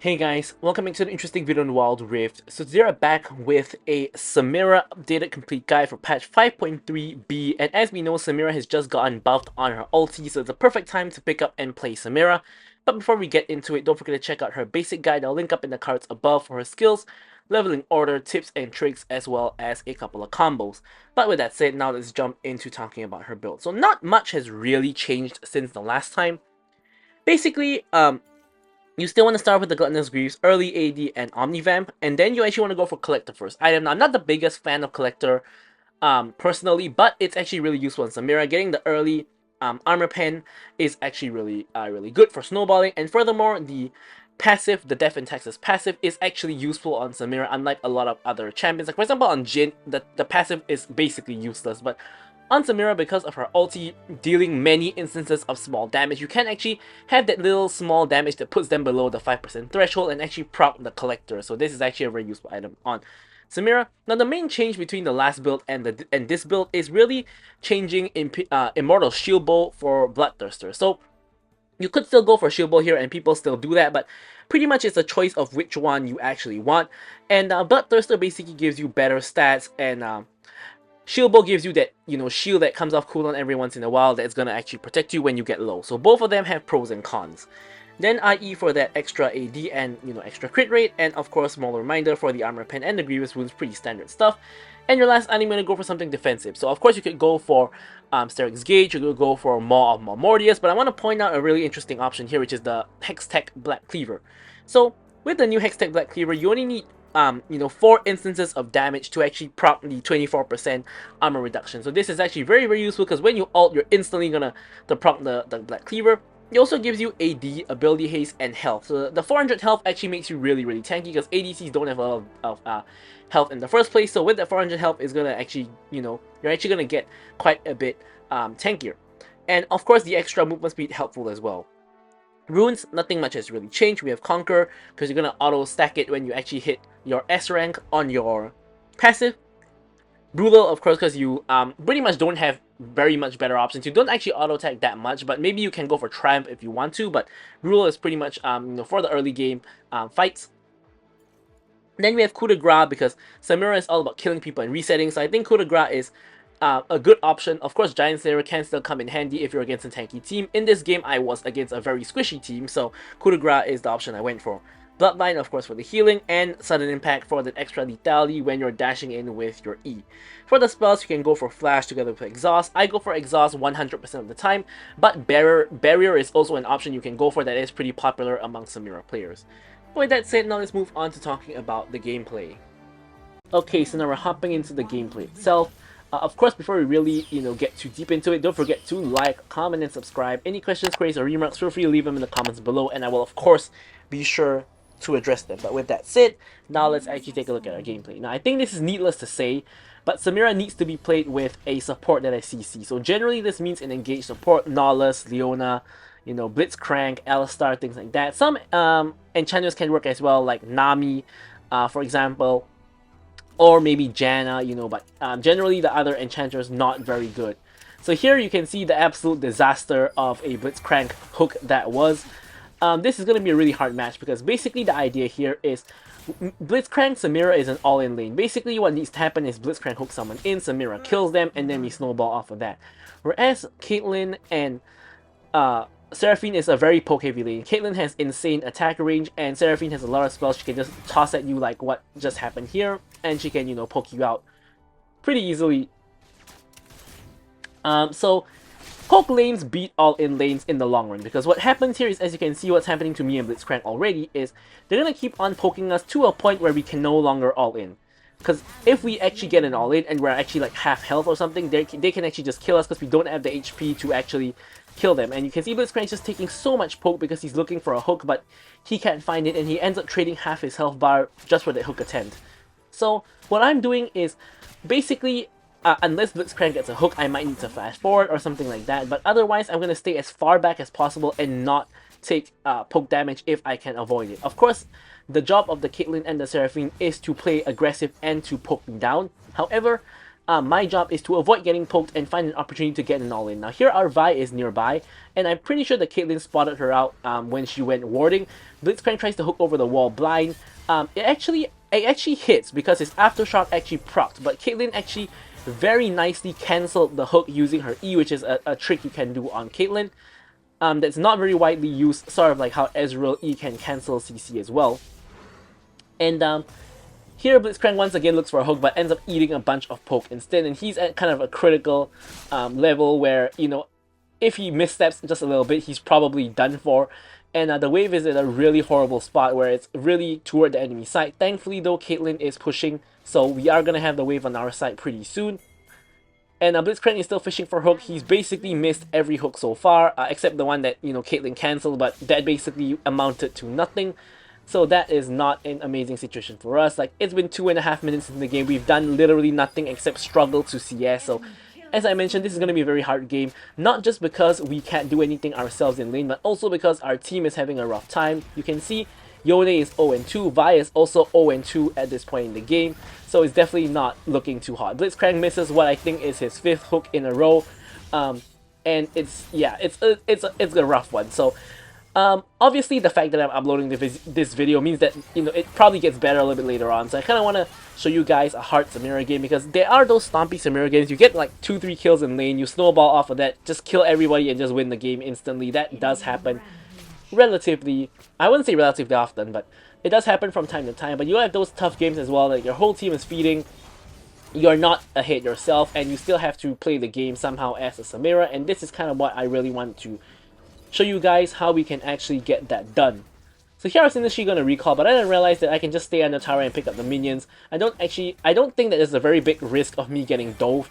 Hey guys, welcome back to an interesting video on Wild Rift. So today we're back with a Samira updated complete guide for patch 5.3b, and as we know, Samira has just gotten buffed on her ulti, so it's a perfect time to pick up and play Samira. But before we get into it, don't forget to check out her basic guide. I'll link up in the cards above for her skills, leveling order, tips and tricks, as well as a couple of combos. But with that said, now let's jump into talking about her build. So not much has really changed since the last time. Basically, you still want to start with the Gluttonous Greaves, early AD, and Omnivamp, and then you actually want to go for Collector first. I'm not the biggest fan of Collector personally, but it's actually really useful in Samira. Getting the early Armor Pen is actually really good for snowballing, and furthermore, the passive, the Death and Taxes passive, is actually useful on Samira, unlike a lot of other champions. Like, for example, on Jhin, the passive is basically useless, but on Samira, because of her ulti dealing many instances of small damage, you can actually have that little small damage that puts them below the 5% threshold and actually proc the Collector. So this is actually a very useful item on Samira. Now the main change between the last build and this build is really changing Immortal Shield Bow for Bloodthirster. So you could still go for Shield Bow here and people still do that, but pretty much it's a choice of which one you actually want. And Bloodthirster basically gives you better stats, and Shield Bow gives you that, shield that comes off cooldown every once in a while that's gonna actually protect you when you get low. So both of them have pros and cons. Then IE for that extra AD and, extra crit rate, and of course, small reminder for the Armor Pen and the Grievous Wounds, pretty standard stuff. And your last item, you're gonna go for something defensive. So of course you could go for Steric's Gauge, you could go for Maw of Mordius, but I want to point out a really interesting option here, which is the Hextech Black Cleaver. So with the new Hextech Black Cleaver, you only need 4 instances of damage to actually proc the 24% armor reduction. So this is actually very useful because when you ult, you're instantly gonna proc the Black Cleaver. It also gives you AD, ability haste, and health. So the 400 health actually makes you really tanky because ADCs don't have a lot of health in the first place. So with that 400 health, is gonna actually, you're actually gonna get quite a bit tankier. And of course, the extra movement speed helpful as well. Runes, nothing much has really changed. We have Conquer, because you're going to auto-stack it when you actually hit your S rank on your passive. Brutal, of course, because you pretty much don't have very much better options. You don't actually auto-attack that much, but maybe you can go for Triumph if you want to, but Brutal is pretty much for the early game fights. Then we have Coup de Grace, because Samira is all about killing people and resetting, so I think Coup de Grace is a good option. Of course, Giant Slayer can still come in handy if you're against a tanky team. In this game, I was against a very squishy team, so Coup de Grace is the option I went for. Bloodline, of course, for the healing, and Sudden Impact for that extra lethality when you're dashing in with your E. For the spells, you can go for Flash together with Exhaust. I go for Exhaust 100% of the time, but Barrier is also an option you can go for that is pretty popular among Samira players. But with that said, now let's move on to talking about the gameplay. Okay, so now we're hopping into the gameplay itself. Of course, before we really, get too deep into it, don't forget to like, comment, and subscribe. Any questions, queries, or remarks, feel free to leave them in the comments below, and I will, of course, be sure to address them. But with that said, now let's actually take a look at our gameplay. Now, I think this is needless to say, but Samira needs to be played with a support that has CC. So generally, this means an engaged support, Nolus, Leona, Blitzcrank, Alistar, things like that. Some enchanters can work as well, like Nami, for example, or maybe Janna, but generally the other enchanters not very good. So here you can see the absolute disaster of a Blitzcrank hook that was. This is going to be a really hard match because basically the idea here is Blitzcrank Samira is an all-in lane. Basically what needs to happen is Blitzcrank hooks someone in, Samira kills them, and then we snowball off of that. Whereas Caitlyn and Seraphine is a very poke-heavy lane. Caitlyn has insane attack range, and Seraphine has a lot of spells she can just toss at you like what just happened here, and she can, poke you out pretty easily. So poke lanes beat all-in lanes in the long run, because what happens here is, as you can see what's happening to me and Blitzcrank already, is they're going to keep on poking us to a point where we can no longer all-in. Because if we actually get an all-in and we're actually like half health or something, they can actually just kill us because we don't have the HP to actually kill them. And you can see Blitzcrank just taking so much poke because he's looking for a hook, but he can't find it, and he ends up trading half his health bar just for that hook attempt. So what I'm doing is basically, unless Blitzcrank gets a hook, I might need to flash forward or something like that, but otherwise I'm going to stay as far back as possible and not take poke damage if I can avoid it. Of course, the job of the Caitlyn and the Seraphine is to play aggressive and to poke me down. However, my job is to avoid getting poked and find an opportunity to get an all-in. Now here our Vi is nearby, and I'm pretty sure that Caitlyn spotted her out when she went warding. Blitzcrank tries to hook over the wall blind. It actually hits because his Aftershock actually procced, but Caitlyn actually very nicely cancelled the hook using her E, which is a trick you can do on Caitlyn. That's not very widely used, sort of like how Ezreal E can cancel CC as well. And here Blitzcrank once again looks for a hook, but ends up eating a bunch of poke instead, and he's at kind of a critical level where, you know, if he missteps just a little bit, he's probably done for. And the wave is in a really horrible spot where it's really toward the enemy side. Thankfully though, Caitlyn is pushing, so we are going to have the wave on our side pretty soon. And Blitzcrank is still fishing for hook. He's basically missed every hook so far, except the one that, you know, Caitlyn cancelled, but that basically amounted to nothing. So that is not an amazing situation for us. Like, it's been 2.5 minutes in the game. We've done literally nothing except struggle to CS. So, as I mentioned, this is going to be a very hard game. Not just because we can't do anything ourselves in lane, but also because our team is having a rough time. You can see Yone is 0-2. Vi is also 0-2 at this point in the game. So it's definitely not looking too hot. Blitzcrank misses what I think is his 5th hook in a row. And it's a rough one. So obviously the fact that I'm uploading this video means that, you know, it probably gets better a little bit later on. So I kind of want to show you guys a hard Samira game, because there are those stompy Samira games. You get like 2-3 kills in lane, you snowball off of that, just kill everybody and just win the game instantly. That does happen relatively, I wouldn't say relatively often, but it does happen from time to time. But you have those tough games as well, like your whole team is feeding, you're not ahead yourself, and you still have to play the game somehow as a Samira. And this is kind of what I really want to show you guys, how we can actually get that done. So here I was initially going to recall, but I didn't realize that I can just stay on the tower and pick up the minions. I don't think that there's a very big risk of me getting dove.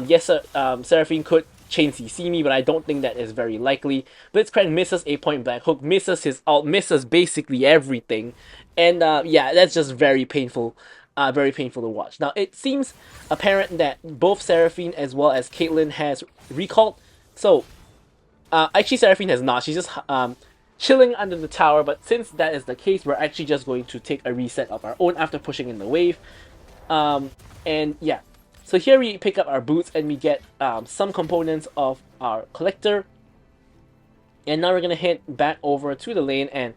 Yes, Seraphine could chain CC me, but I don't think that is very likely. Blitzcrank misses a point blank hook, misses his ult, misses basically everything. And yeah, that's just very painful to watch. Now, it seems apparent that both Seraphine as well as Caitlyn has recalled. So, actually Seraphine has not. She's just chilling under the tower, but since that is the case, we're actually just going to take a reset of our own after pushing in the wave. And yeah, so here we pick up our boots and we get some components of our collector. And now we're going to head back over to the lane and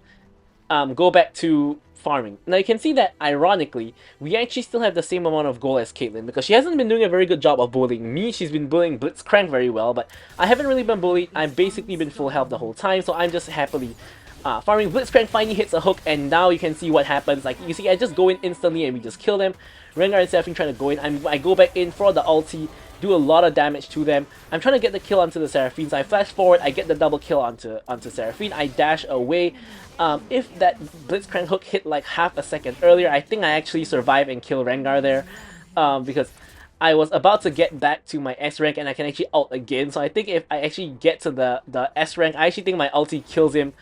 go back to farming. Now you can see that, ironically, we actually still have the same amount of gold as Caitlyn, because she hasn't been doing a very good job of bullying me. She's been bullying Blitzcrank very well, but I haven't really been bullied. I've basically been full health the whole time, so I'm just happily farming. Blitzcrank finally hits a hook, and now you can see what happens. Like, you see, I just go in instantly and we just kill them. Rengar and Seraphine trying to go in. I go back in for the ulti, do a lot of damage to them. I'm trying to get the kill onto the Seraphine, so I flash forward, I get the double kill onto Seraphine, I dash away. If that Blitzcrank hook hit like half a second earlier, I think I actually survive and kill Rengar there, because I was about to get back to my S rank and I can actually ult again. So I think if I actually get to the S rank, I actually think my ulti kills him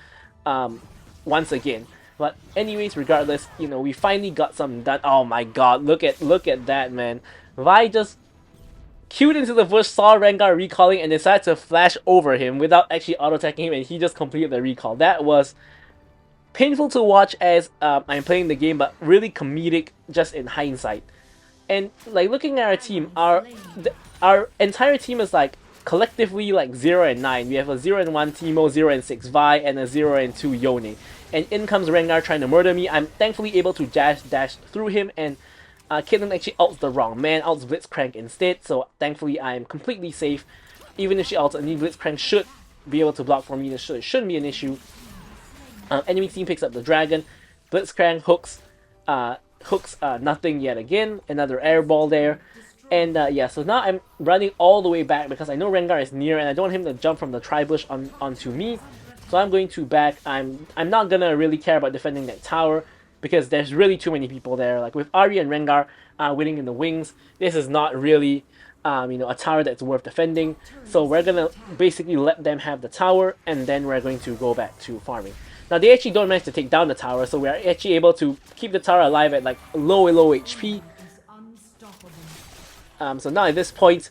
once again. But anyways, regardless, you know, we finally got something done. Oh my god, look at that, man. Vi just queued into the bush, saw Rengar recalling, and decided to flash over him without actually auto-attacking him, and he just completed the recall. That was painful to watch as I'm playing the game, but really comedic just in hindsight. And like, looking at our team, our entire team is like collectively like 0-9. We have a 0-1 Teemo, 0-6 Vi, and a 0-2 Yone. And in comes Rengar trying to murder me. I'm thankfully able to dash through him, and Caitlyn actually ults the wrong man, ults Blitzcrank instead, so thankfully I am completely safe. Even if she ults me, Blitzcrank should be able to block for me, it shouldn't be an issue. Enemy team picks up the dragon, Blitzcrank hooks nothing yet again, another airball there. And yeah, so now I'm running all the way back because I know Rengar is near and I don't want him to jump from the tri-bush onto me. So I'm going to back. I'm not gonna really care about defending that tower because there's really too many people there. Like with Ahri and Rengar winning in the wings, this is not really you know, a tower that's worth defending. So we're gonna basically let them have the tower, and then we're going to go back to farming. Now they actually don't manage to take down the tower, so we're actually able to keep the tower alive at like low HP. So now at this point,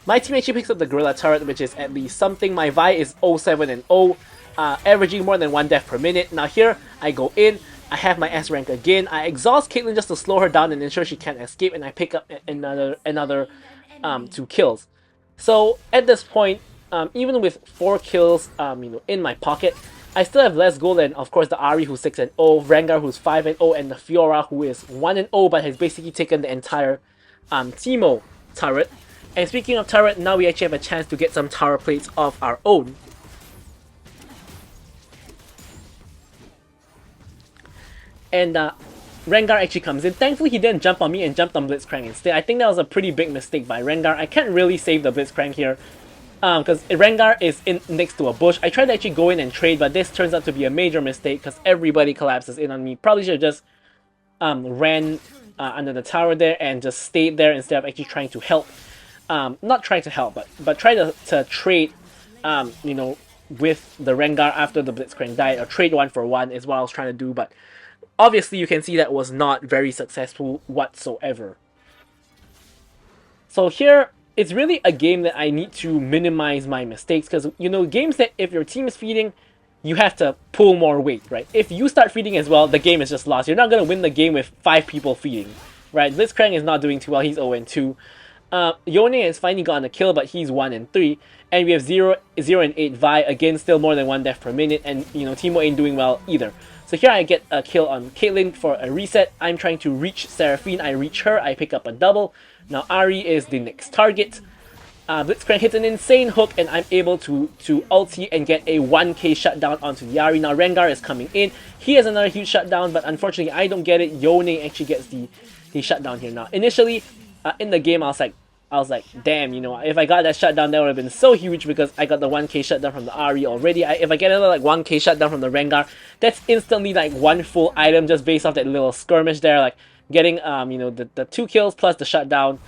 my team actually picks up the Gorilla turret, which is at least something. My Vi is 0-7-0, averaging more than 1 death per minute. Now here, I go in, I have my S rank again. I exhaust Caitlyn just to slow her down and ensure she can't escape, and I pick up another 2 kills. So at this point, even with 4 kills, in my pocket, I still have less gold than, of course, the Ahri who's 6-0, Rengar who's 5-0, and the Fiora who is 1-0 but has basically taken the entire Teemo turret. And speaking of turret, now we actually have a chance to get some tower plates of our own. And Rengar actually comes in. Thankfully, he didn't jump on me and jumped on Blitzcrank instead. I think that was a pretty big mistake by Rengar. I can't really save the Blitzcrank here because Rengar is in next to a bush. I tried to actually go in and trade, but this turns out to be a major mistake because everybody collapses in on me. Probably should have just ran under the tower there and just stayed there instead of actually trying to help. Not trying to help, but try to trade, with the Rengar after the Blitzcrank died, or trade 1-for-1 is what I was trying to do, but obviously you can see that was not very successful whatsoever. So here, it's really a game that I need to minimize my mistakes, because, games that if your team is feeding, you have to pull more weight, right? If you start feeding as well, the game is just lost. You're not going to win the game with 5 people feeding, right? Blitzcrank is not doing too well, he's 0-2. Yone has finally gotten a kill, but he's 1-3. And we have 0-8 Vi, again, still more than 1 death per minute, and, Teemo ain't doing well either. So here I get a kill on Caitlyn for a reset. I'm trying to reach Seraphine, I reach her, I pick up a double. Now Ahri is the next target. Blitzcrank hits an insane hook, and I'm able to ulti and get a 1k shutdown onto the Ahri. Now Rengar is coming in. He has another huge shutdown, but unfortunately I don't get it. Yone actually gets the shutdown here. Now initially, in the game I was like, damn, if I got that shutdown, that would have been so huge because I got the 1k shutdown from the Ahri already. If I get another 1k shutdown from the Rengar, that's instantly 1 full item just based off that little skirmish there. Getting the 2 kills plus the shutdown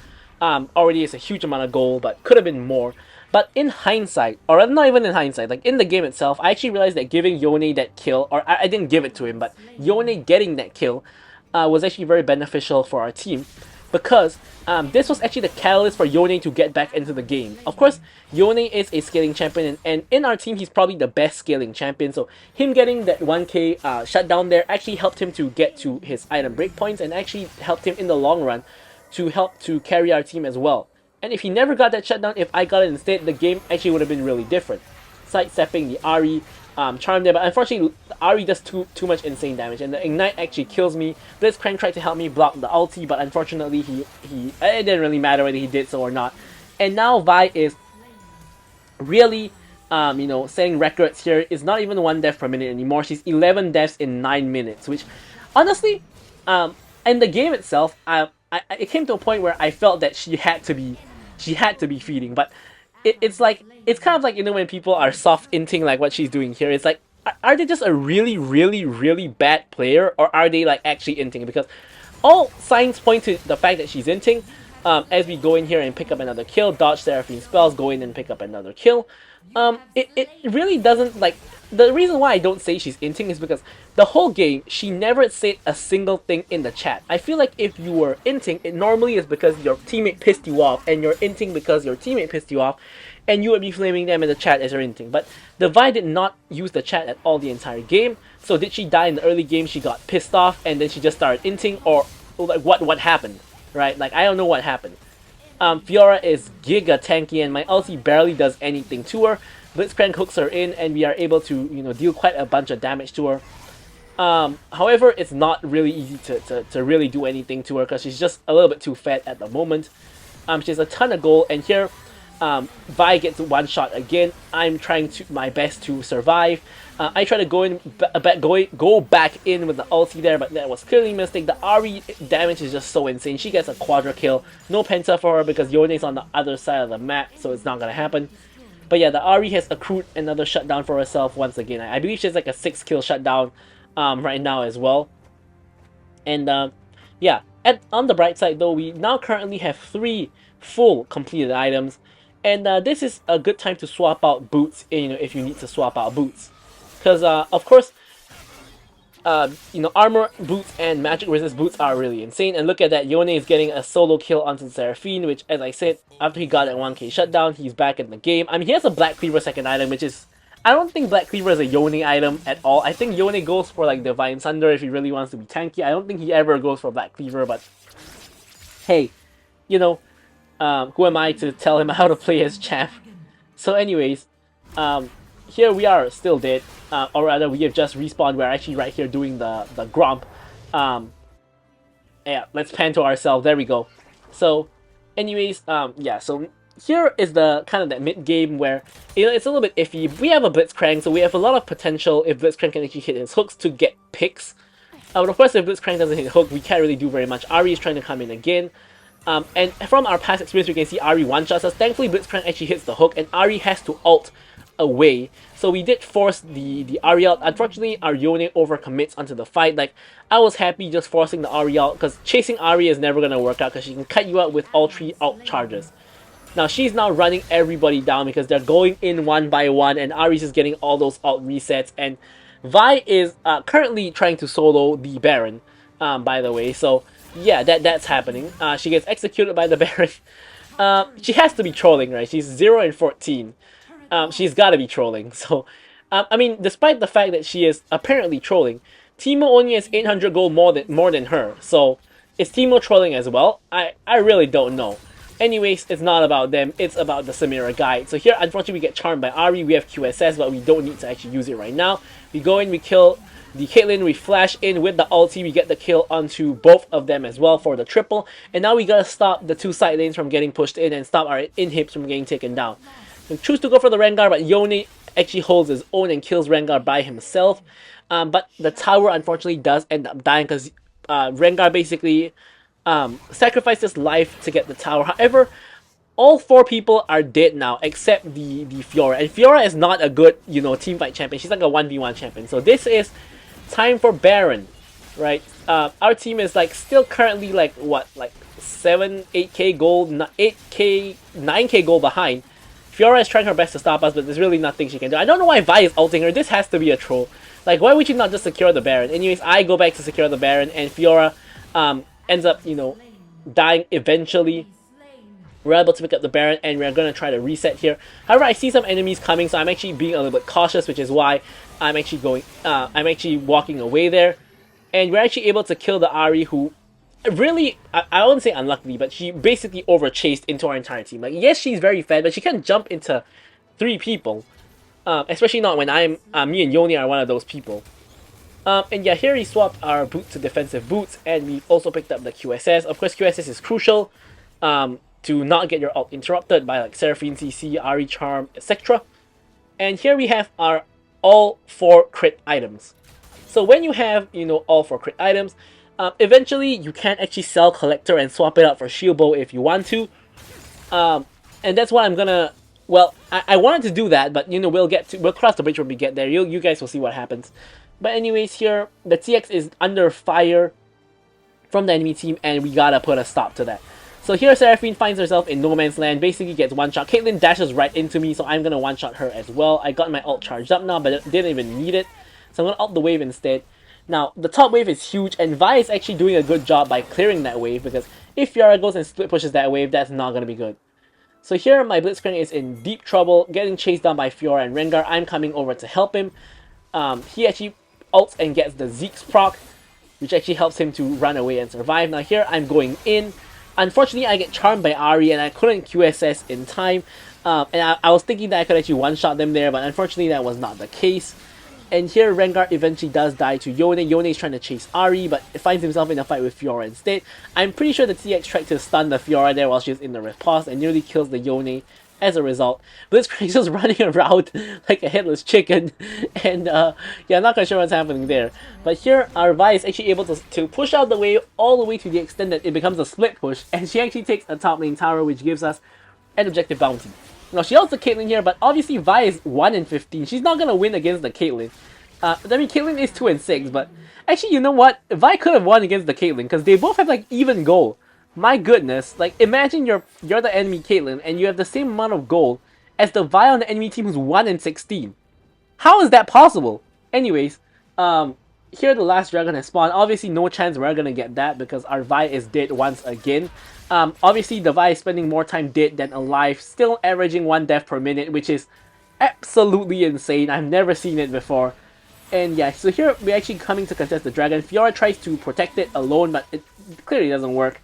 already is a huge amount of gold, but could have been more. But in hindsight, or not even in hindsight, in the game itself, I actually realized that giving Yone that kill, or I didn't give it to him, but Yone getting that kill was actually very beneficial for our team. Because this was actually the catalyst for Yone to get back into the game. Of course, Yone is a scaling champion, and in our team, he's probably the best scaling champion. So him getting that 1k shutdown there actually helped him to get to his item breakpoints, and actually helped him in the long run to help to carry our team as well. And if he never got that shutdown, if I got it instead, the game actually would have been really different. Sidestepping the Ahri, charm there, but unfortunately Ahri does too much insane damage, and the ignite actually kills me. Blitzcrank tried to help me block the ulti, but unfortunately it didn't really matter whether he did so or not. And now Vi is really setting records here. It's not even 1 death per minute anymore. She's 11 deaths in 9 minutes, which honestly, in the game itself, it came to a point where I felt that she had to be feeding, but it's kind of like, when people are soft inting like what she's doing here. It's like, are they just a really, really, really bad player, or are they actually inting? Because all signs point to the fact that she's inting. As we go in here and pick up another kill, dodge Seraphine spells, go in and pick up another kill. It really doesn't, the reason why I don't say she's inting is because the whole game, she never said a single thing in the chat. I feel like if you were inting, it normally is because your teammate pissed you off, and you're inting because your teammate pissed you off, and you would be flaming them in the chat as you're inting. But the Vi did not use the chat at all the entire game. So did she die in the early game, she got pissed off, and then she just started inting, or what happened? Right? I don't know what happened. Fiora is giga tanky, and my ulti barely does anything to her. Blitzcrank hooks her in, and we are able to deal quite a bunch of damage to her. However, it's not really easy to really do anything to her because she's just a little bit too fat at the moment. She has a ton of gold, and here Vi gets one shot again. I'm trying my best to survive. I try to go back in with the ulti there, but that was clearly a mistake. The Ahri damage is just so insane. She gets a quadra kill. No penta for her because Yone's on the other side of the map, so it's not gonna happen. But yeah, the Ahri has accrued another shutdown for herself once again. I believe she has a 6-kill shutdown right now as well. And yeah, on the bright side though, we now currently have 3 full completed items. And this is a good time to swap out boots, if you need to swap out boots. Because, of course, armor boots and magic resist boots are really insane. And look at that, Yone is getting a solo kill onto Seraphine, which, as I said, after he got that 1k shutdown, he's back in the game. I mean, he has a Black Cleaver second item, which is I don't think Black Cleaver is a Yone item at all. I think Yone goes for like Divine Thunder if he really wants to be tanky. I don't think he ever goes for Black Cleaver, but hey, you know, who am I to tell him how to play his champ? So anyways, here we are still dead, or rather we have just respawned. We're actually right here doing the Gromp. Yeah, let's pan to ourselves. There we go. So, anyways, yeah. So here is the kind of that mid game where it's a little bit iffy. We have a Blitzcrank, so we have a lot of potential if Blitzcrank can actually hit his hooks to get picks. But of course, if Blitzcrank doesn't hit hook, we can't really do very much. Ari is trying to come in again. And from our past experience, we can see Ari one-shots us. Thankfully, Blitzcrank actually hits the hook, and Ari has to ult away. So we did force the Ari out. Unfortunately, our Yone overcommits onto the fight. Like, I was happy just forcing the Ari out, because chasing Ari is never going to work out, because she can cut you out with all 3 ult charges. Now, she's now running everybody down, because they're going in one by one, and Ari's just getting all those ult resets, and Vi is currently trying to solo the Baron, by the way, so yeah, that's happening. She gets executed by the Baron. She has to be trolling, right? She's 0 and 14. She's gotta be trolling. So, I mean, despite the fact that she is apparently trolling, Teemo only has 800 gold more than her. So, is Teemo trolling as well? I really don't know. Anyways, it's not about them, it's about the Samira guide. So here, unfortunately, we get charmed by Ari. We have QSS, but we don't need to actually use it right now. We go in, we kill the Caitlyn, we flash in with the ulti, we get the kill onto both of them as well for the triple. And now we gotta stop the 2 side lanes from getting pushed in and stop our inhibs from getting taken down. We choose to go for the Rengar, but Yone actually holds his own and kills Rengar by himself. But the tower unfortunately does end up dying because Rengar basically sacrificed his life to get the tower. However, all 4 people are dead now except the Fiora. And Fiora is not a good, teamfight champion. She's like a 1v1 champion. So this is time for Baron, right? Our team is like still currently like what, like 8k gold, 8k, 9k gold behind. Fiora is trying her best to stop us, but there's really nothing she can do. I don't know why Vi is ulting her. This has to be a troll. Like, why would you not just secure the Baron? Anyways, I go back to secure the Baron, and Fiora ends up, dying eventually. We're able to pick up the Baron, and we're going to try to reset here. However, I see some enemies coming, so I'm actually being a little bit cautious, which is why I'm actually walking away there. And we're actually able to kill the Ari, who really, I wouldn't say unluckily, but she basically overchased into our entire team. Like, yes, she's very fed, but she can't jump into 3 people. Especially not when me and Yone are one of those people. And yeah, here we swapped our boots to defensive boots, and we've also picked up the QSS. Of course, QSS is crucial to not get your ult interrupted by like Seraphine CC, Ari Charm, etc. And here we have our all 4 crit items. So when you have, all 4 crit items, eventually you can actually sell Collector and swap it out for Shield Bow if you want to. And that's what I'm gonna... Well, I wanted to do that, but we'll cross the bridge when we get there. You guys will see what happens. But anyways, here the TX is under fire from the enemy team, and we gotta put a stop to that. So here Seraphine finds herself in no man's land, basically gets one shot. Caitlyn dashes right into me, so I'm gonna one shot her as well. I got my ult charged up now, but didn't even need it, so I'm gonna ult the wave instead. Now the top wave is huge, and Vi is actually doing a good job by clearing that wave, because if Fiora goes and split pushes that wave, that's not gonna be good. So here my Blitzcrank is in deep trouble, getting chased down by Fiora and Rengar. I'm coming over to help him. He actually ults and gets the Zeke's proc, which actually helps him to run away and survive. Now here I'm going in. Unfortunately, I get charmed by Ari, and I couldn't QSS in time. And I was thinking that I could actually one-shot them there, but unfortunately that was not the case. And here Rengar eventually does die to Yone. Yone is trying to chase Ari, but finds himself in a fight with Fiora instead. I'm pretty sure the TX tried to stun the Fiora there while she was in the riposte and nearly kills the Yone as a result. Blitzcrank is just running around like a headless chicken. And yeah, I'm not quite sure what's happening there. But here our Vi is actually able to push out the wave all the way to the extent that it becomes a split push. And she actually takes a top lane tower, which gives us an objective bounty. Now, she ults the Caitlyn here, but obviously Vi is 1 in 15. She's not going to win against the Caitlyn. I mean, Caitlyn is 2 and 6, but actually, you know what? Vi could have won against the Caitlyn, because they both have, like, even gold. My goodness, like, imagine you're the enemy Caitlyn, and you have the same amount of gold as the Vi on the enemy team who's 1 in 16. How is that possible? Anyways, here the last dragon has spawned. Obviously, no chance we're going to get that, because our Vi is dead once again. Obviously, the Vi is spending more time dead than alive, still averaging 1 death per minute, which is absolutely insane. I've never seen it before. And yeah, so here we're actually coming to contest the dragon. Fiora tries to protect it alone, but it clearly doesn't work.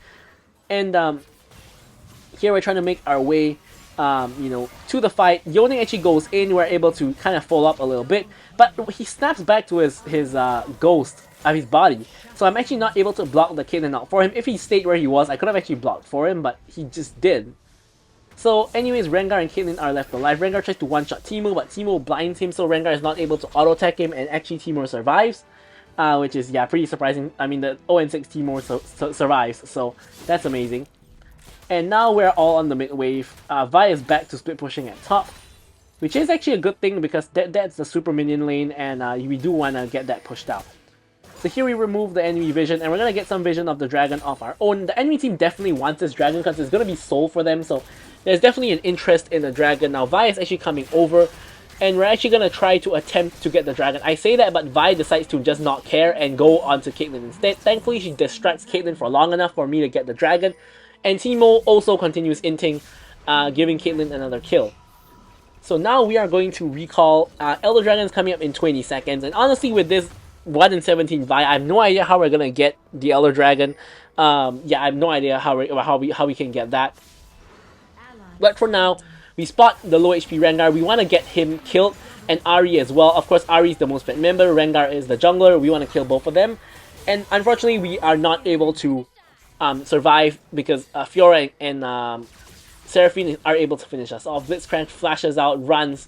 And here we're trying to make our way, to the fight. Yone actually goes in. We're able to kind of follow up a little bit, but he snaps back to his ghost of his body. So I'm actually not able to block the Caitlyn out for him. If he stayed where he was, I could have actually blocked for him, but he just did. So anyways, Rengar and Caitlyn are left alive. Rengar tries to one-shot Teemo, but Teemo blinds him, so Rengar is not able to auto-attack him, and actually Teemo survives. Which is, yeah, pretty surprising. I mean, the 0-6 Teemo survives, so that's amazing. And now we're all on the mid wave. Vi is back to split pushing at top, which is actually a good thing because that's the super minion lane, and we do want to get that pushed out. So here we remove the enemy vision, and we're going to get some vision of the dragon of our own. The enemy team definitely wants this dragon because it's going to be soul for them, so there's definitely an interest in the dragon. Now Vi is actually coming over, and we're actually going to try to attempt to get the dragon. I say that, but Vi decides to just not care and go onto Caitlyn instead. Thankfully, she distracts Caitlyn for long enough for me to get the dragon, and Teemo also continues inting, giving Caitlyn another kill. So now we are going to recall. Elder Dragon's coming up in 20 seconds, and honestly with this 1 in 17 Vi, I have no idea how we're gonna get the Elder Dragon. Yeah, I have no idea how we can get that. But for now, we spot the low HP Rengar. We want to get him killed, and Ahri as well. Of course, Ahri is the most fit member. Rengar is the jungler. We want to kill both of them, and unfortunately, we are not able to survive because Fiora and Seraphine are able to finish us off. Blitzcrank flashes out, runs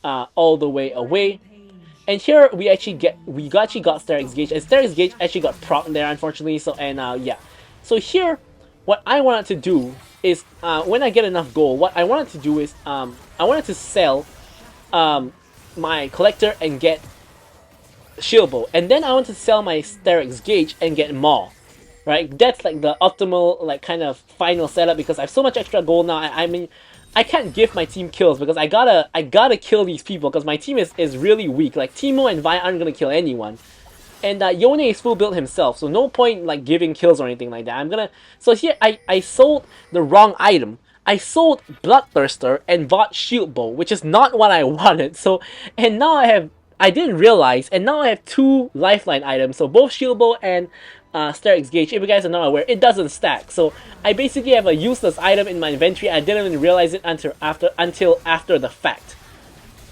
all the way away. And here we actually got Sterix Gauge, and Sterix Gauge actually got proc there, unfortunately. So yeah, so here, what I wanted to do is when I get enough gold, what I wanted to do is I wanted to sell my collector and get shield bow, and then I want to sell my Sterix Gauge and get Maul. Right, that's like the optimal, like, kind of final setup because I have so much extra gold now. I mean, I can't give my team kills because I gotta kill these people because my team is really weak. Like Teemo and Vi aren't gonna kill anyone, and Yone is full build himself, so no point like giving kills or anything like that. So here I sold the wrong item. I sold Bloodthirster and bought Shield Bow, which is not what I wanted. So, and now I didn't realize, and now I have 2 lifeline items. So both Shield Bow and Sterix Gauge. If you guys are not aware, it doesn't stack. So I basically have a useless item in my inventory. I didn't even realize it until after the fact.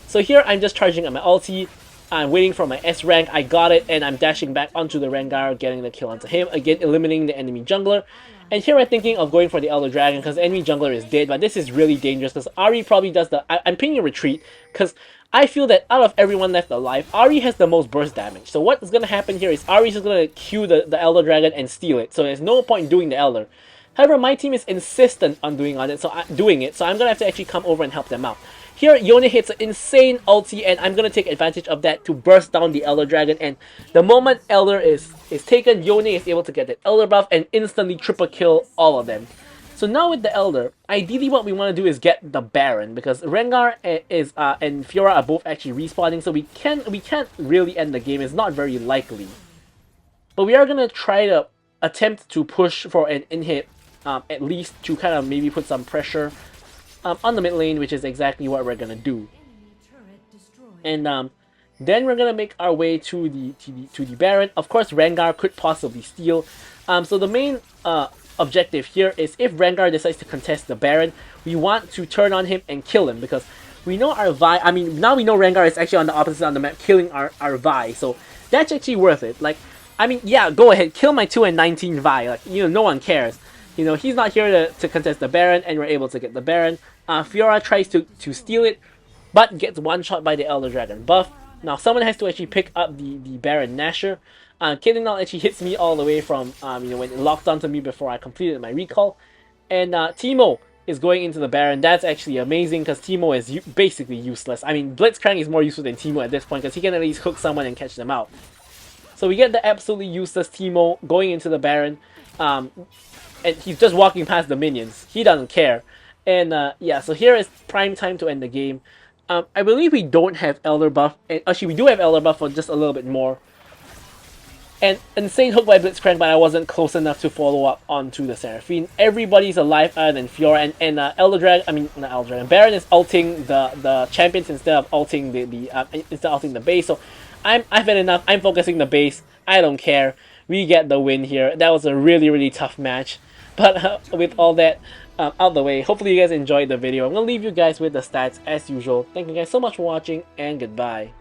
So here I'm just charging at my ulti. I'm waiting for my S rank. I got it, and I'm dashing back onto the Rengar, getting the kill onto him. Again, eliminating the enemy jungler. And here I'm thinking of going for the Elder Dragon because the enemy jungler is dead. But this is really dangerous because Ahri probably does the... I'm picking a retreat because I feel that out of everyone left alive, Ahri has the most burst damage. So what's going to happen here is Ahri is just going to Q the Elder Dragon and steal it. So there's no point doing the Elder. However, my team is insistent on doing it, so I'm going to have to actually come over and help them out. Here, Yone hits an insane ulti, and I'm going to take advantage of that to burst down the Elder Dragon. And the moment Elder is taken, Yone is able to get that Elder buff and instantly triple kill all of them. So now with the Elder, ideally what we want to do is get the Baron, because Rengar and Fiora are both actually respawning, so we can't really end the game. It's not very likely. But we are going to try to attempt to push for an inhib, at least to kind of maybe put some pressure on the mid lane, which is exactly what we're going to do. And then we're going to make our way to the Baron. Of course, Rengar could possibly steal. So the main objective here is if Rengar decides to contest the Baron, we want to turn on him and kill him, because we know our Vi, I mean, now we know Rengar is actually on the opposite side of the map, killing our Vi, so that's actually worth it. Like, I mean, yeah, go ahead, kill my 2 and 19 Vi, like, you know, no one cares. You know, he's not here to contest the Baron, and we're able to get the Baron. Fiora tries to steal it, but gets one shot by the Elder Dragon buff. Now, someone has to actually pick up the Baron Nashor. Caitlyn now actually hits me all the way from, you know, when it locked onto me before I completed my recall. And Teemo is going into the Baron. That's actually amazing, because Teemo is basically useless. I mean, Blitzcrank is more useful than Teemo at this point, because he can at least hook someone and catch them out. So we get the absolutely useless Teemo going into the Baron. And he's just walking past the minions. He doesn't care. And yeah, so here is prime time to end the game. I believe we don't have Elder buff. And actually, we do have Elder buff for just a little bit more. And insane hook by Blitzcrank, but I wasn't close enough to follow up onto the Seraphine. Everybody's alive other than Fiora, and Elder Dragon, I mean not Elder Dragon, Baron is ulting the champions instead of ulting instead of ulting the base. So I've had enough. I'm focusing the base. I don't care. We get the win here. That was a really tough match. But with all that out the way, hopefully you guys enjoyed the video. I'm gonna leave you guys with the stats as usual. Thank you guys so much for watching, and goodbye.